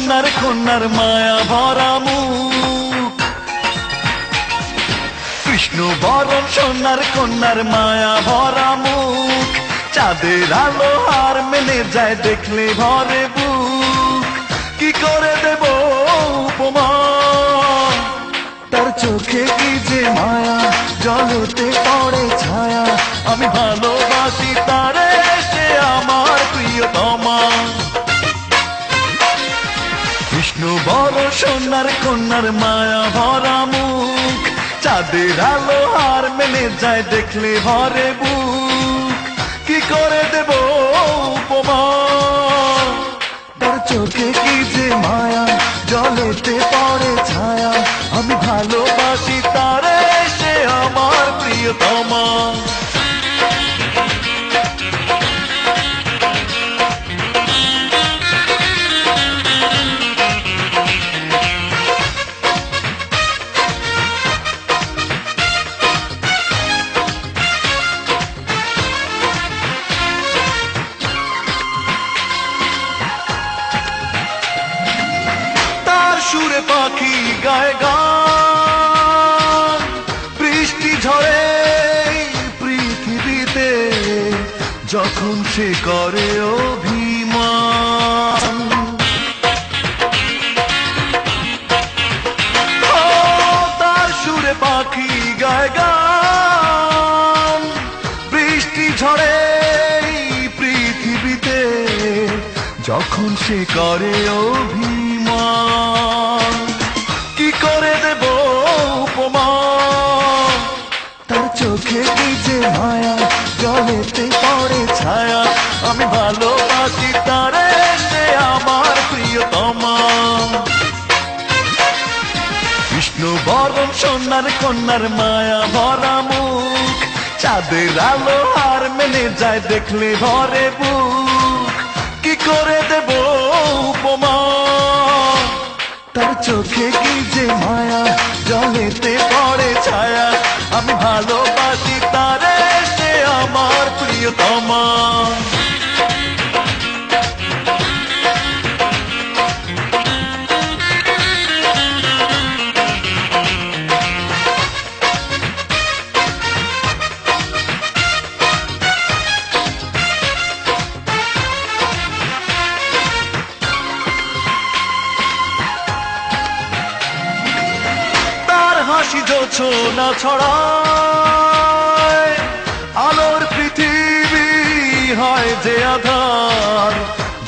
সোনার কন্যার মায়া ভরা মুখ, কৃষ্ণ বরণ সোনার কন্যার মায়া ভরা মুখ, চাঁদের আলো হার মেলে যায় দেখলে ভরে বুক। কি করে দেব উপমা, তার চোখে কি যে মায়া, জলেতে পড়ে ছায়া, আমি ভালোবাসি তারে, সে আমার প্রিয়তমা। কৃষ্ণ বড় সোনার কন্যার মায়া ভরা মুখ, চাঁদের আলো হার মেলে যায় দেখলে ভরে বুক। কি করে দেব উপমা, তার চোখে কি যে মায়া, জলেতে পড়ে ছায়া, আমি ভালোবাসি তারে, সে আমার প্রিয়তমা। সুরে পাখি গায়ে গান, বৃষ্টি ঝরে পৃথিবীতে, যখন সে করে অভিমান। তার সুরে পাখি গায়ে গান, বৃষ্টি ঝরে পৃথিবীতে, যখন সে করে অভিমান। কি করে দেব উপমা, তার চোখে কি যে মায়া, জলেতে পড়ে ছায়া, আমি ভালোবাসি তারে, সে আমার প্রিয়তমা। কৃষ্ণ বরণ সোনার কন্যার মায়া ভরা মুখ, চাঁদের আলো হার মেলে যায় দেখলে ভরে বুক। কি করে দেব উপমা, তার চোখে কি যে মায়া, জলেতে পড়ে ছায়া, আমি ভালোবাসি তারে, সে আমার প্রিয়তমা। হাসি জোছনা ছড়ায়, আলোর পৃথিবী হয় যে আধার,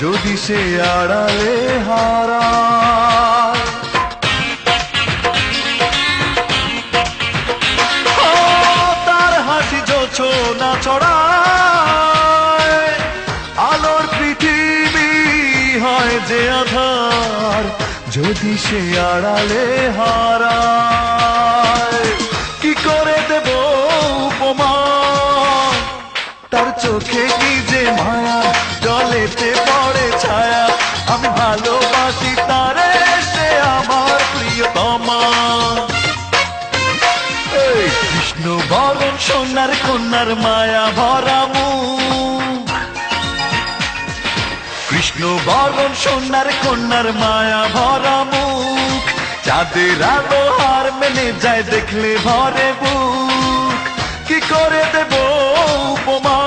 যদি সে আড়ালে হারায়। তার হাসি জোছনা ছড়ায়, আলোর পৃথিবী হয় যে আধার, যদি সে আড়ালে হারায়। কি করে দেব উপমা, তার চোখে কি যে মায়া, জলেতে পড়ে ছায়া, আমি ভালোবাসি তারে, সে আমার প্রিয়তমা। কৃষ্ণ বরণ সোনার কন্যার মায়া ভরা মুখ, কৃষ্ণ বরণ সোনার কন্যার মায়া ভরা মুখ, চাঁদের আলো হার মেলে যায় দেখলে ভরে বুক। কি করে দেব উপমা,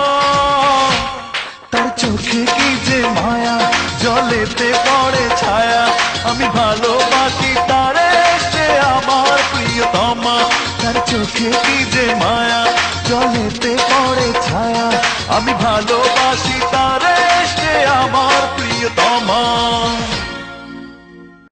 তার চোখে কি যে মায়া, জলেতে পড়ে ছায়া, আমি ভালোবাসি তারে, সে আমার প্রিয়তমা। তার চোখে কি যে মায়া, জলেতে পড়ে ছায়া, আমি ভালোবাসি তারে, সে আমার প্রিয়তমা।